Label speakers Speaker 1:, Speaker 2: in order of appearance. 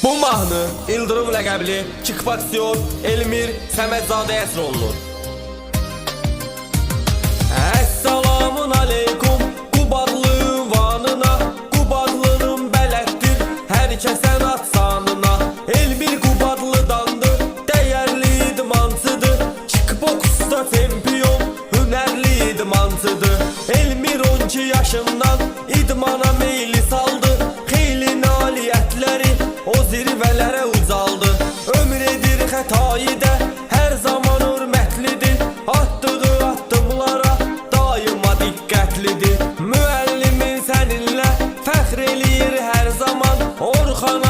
Speaker 1: Bu mahnı İldırım ləqəbli kickboksyor Elmir Səmədzadə əsr olunur. Əssalamun aleykum Qubadlı vanına, Qubadlının bələddir hər kəsən atsanına. Elmir Qubadlıdandır, dəyərli idmansıdır, kickboksda çempion, hünərli idmansıdır. Elmir 12 yaşından idmana meyli saldı, xeyli nailiyyətləri o zirvələrə ucaldı. Ömür edir xətayıdə, hər zaman hörmətlidir, atdığı addımlara daima diqqətlidir. Müəllimin səninlə fəxr eləyir hər zaman, Orxan